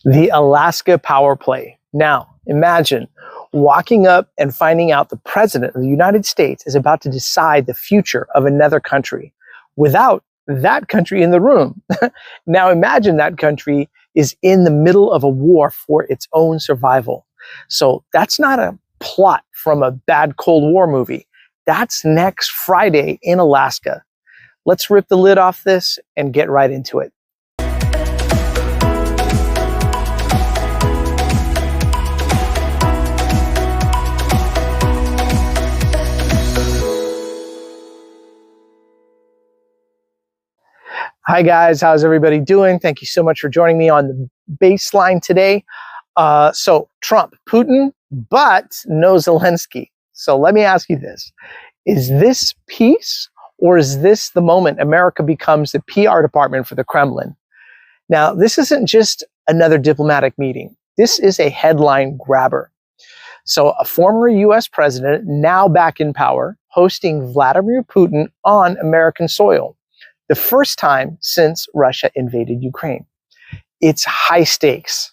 The Alaska power play. Now, imagine walking up and finding out the president of the United States is about to decide the future of another country without that country in the room. Now, imagine that country is in the middle of a war for its own survival. So that's not a plot from a bad Cold War movie. That's next Friday in Alaska. Let's rip the lid off this and get right into it. Hi guys, how's everybody doing? Thank you so much for joining me on the baseline today. So Trump, Putin, but no Zelensky. So let me ask you this. Is this peace, or is this the moment America becomes the PR department for the Kremlin? Now, this isn't just another diplomatic meeting. This is a headline grabber. So a former US president, now back in power, hosting Vladimir Putin on American soil. The first time since Russia invaded Ukraine. It's high stakes,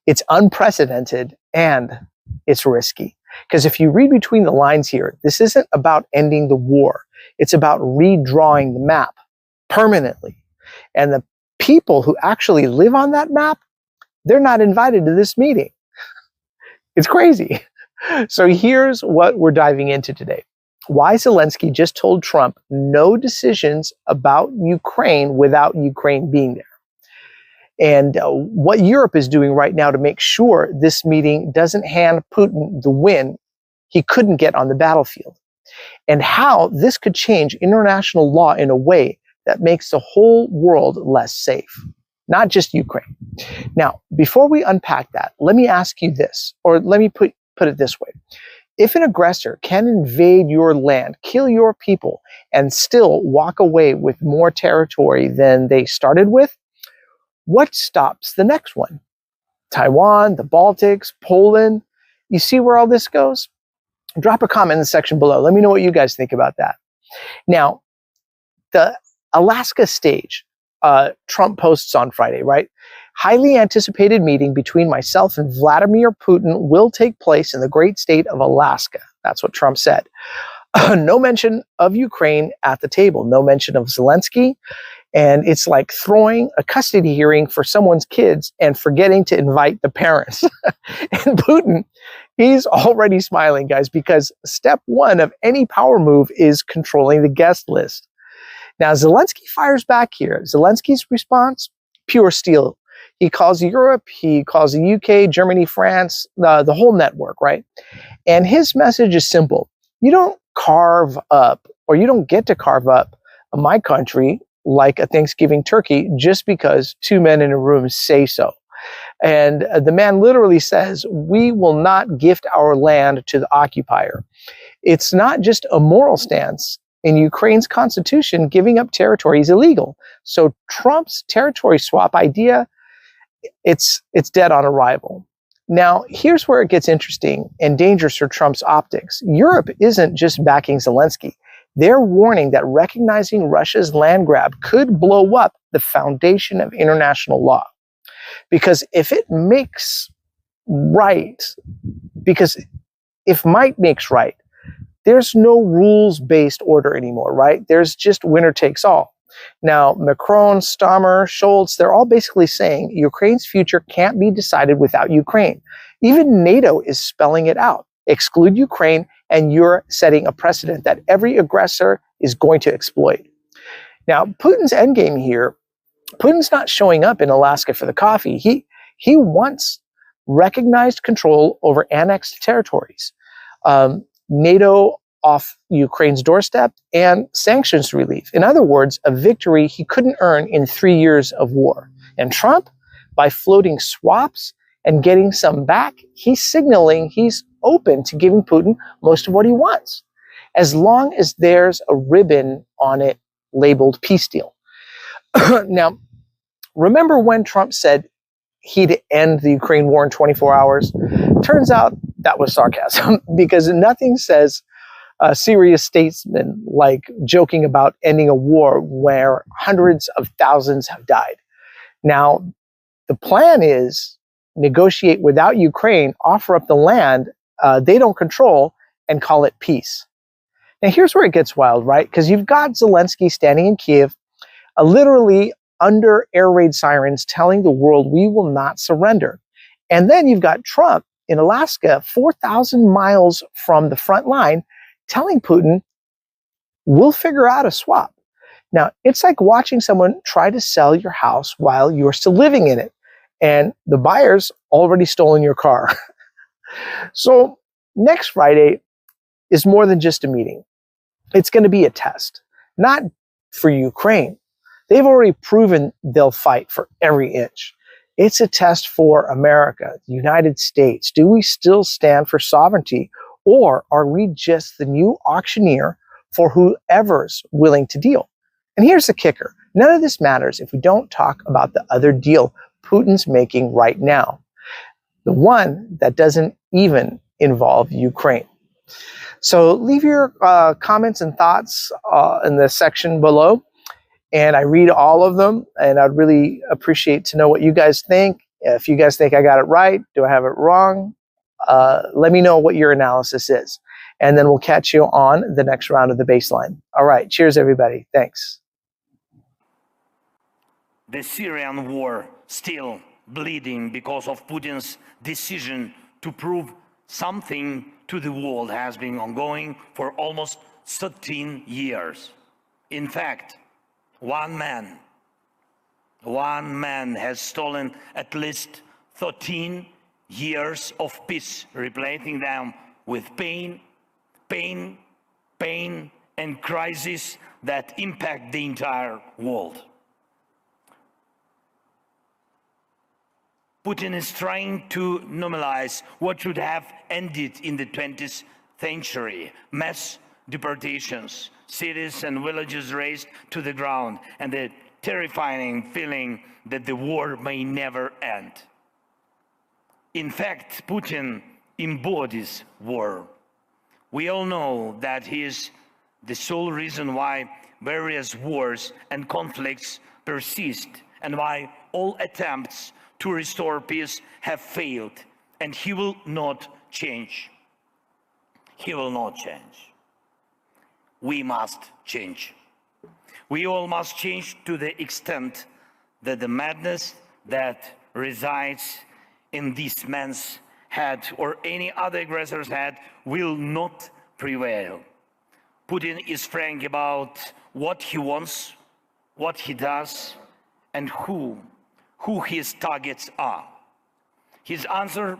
it's unprecedented, and it's risky. Because if you read between the lines here, this isn't about ending the war. It's about redrawing the map permanently. And the people who actually live on that map, they're not invited to this meeting. It's crazy. So here's what we're diving into today. Why Zelensky just told Trump no decisions about Ukraine without Ukraine being there. And what Europe is doing right now to make sure this meeting doesn't hand Putin the win he couldn't get on the battlefield. And how this could change international law in a way that makes the whole world less safe, not just Ukraine. Now, before we unpack that, let me ask you this, or let me put it this way. If an aggressor can invade your land, kill your people, and still walk away with more territory than they started with, what stops the next one? Taiwan, the Baltics, Poland? You see where all this goes? Drop a comment in the section below. Let me know what you guys think about that. Now, the Alaska stage, Trump posts on Friday, right? Highly anticipated meeting between myself and Vladimir Putin will take place in the great state of Alaska. That's what Trump said. No mention of Ukraine at the table. No mention of Zelensky. And it's like throwing a custody hearing for someone's kids and forgetting to invite the parents. And Putin, he's already smiling, guys, because step one of any power move is controlling the guest list. Now, Zelensky fires back here. Zelensky's response, pure steel. He calls Europe, he calls the UK, Germany, France, the whole network, right? And his message is simple. You don't carve up, or you don't get to carve up my country like a Thanksgiving turkey just because two men in a room say so. And the man literally says, we will not gift our land to the occupier. It's not just a moral stance. In Ukraine's constitution, giving up territory is illegal. So Trump's territory swap idea, it's dead on arrival. Now, here's where it gets interesting and dangerous for Trump's optics. Europe isn't just backing Zelensky. They're warning that recognizing Russia's land grab could blow up the foundation of international law. Because if might makes right, there's no rules-based order anymore, right? There's just winner takes all. Now, Macron, Stammer, Scholz, they're all basically saying Ukraine's future can't be decided without Ukraine. Even NATO is spelling it out. Exclude Ukraine, and you're setting a precedent that every aggressor is going to exploit. Now, Putin's endgame here, Putin's not showing up in Alaska for the coffee. He wants recognized control over annexed territories. NATO off Ukraine's doorstep, and sanctions relief. In other words, a victory he couldn't earn in 3 years of war. And Trump, by floating swaps and getting some back, he's signaling he's open to giving Putin most of what he wants, as long as there's a ribbon on it labeled peace deal. Now, remember when Trump said he'd end the Ukraine war in 24 hours? Turns out that was sarcasm, because nothing says a serious statesman like joking about ending a war where hundreds of thousands have died. Now, The plan is negotiate without Ukraine, offer up the land they don't control, and call it peace. Now, here's where it gets wild, right? Because you've got Zelensky standing in Kyiv, literally under air raid sirens, telling the world we will not surrender. And then you've got Trump in Alaska, 4,000 miles from the front line, telling Putin, we'll figure out a swap. Now, it's like watching someone try to sell your house while you're still living in it, and the buyer's already stolen your car. So next Friday is more than just a meeting. It's going to be a test, not for Ukraine. They've already proven they'll fight for every inch. It's a test for America, the United States. Do we still stand for sovereignty, or are we just the new auctioneer for whoever's willing to deal? And here's the kicker. None of this matters if we don't talk about the other deal Putin's making right now, the one that doesn't even involve Ukraine. So leave your comments and thoughts in the section below, and I read all of them, and I'd really appreciate to know what you guys think. If you guys think I got it right, do I have it wrong? Let me know what your analysis is, and then we'll catch you on the next round of the baseline. All right, cheers, everybody. Thanks. The Syrian war still bleeding because of Putin's decision to prove something to the world has been ongoing for almost 13 years. In fact, one man has stolen at least 13 years of peace, replacing them with pain, and crises that impact the entire world. Putin is trying to normalize what should have ended in the 20th century. Mass deportations, cities and villages razed to the ground, and the terrifying feeling that the war may never end. In fact, Putin embodies war. We all know that he is the sole reason why various wars and conflicts persist, and why all attempts to restore peace have failed, and he will not change. He will not change. We must change. We all must change to the extent that the madness that resides in this man's head or any other aggressor's head will not prevail. Putin is frank about what he wants, what he does, and who his targets are. His answer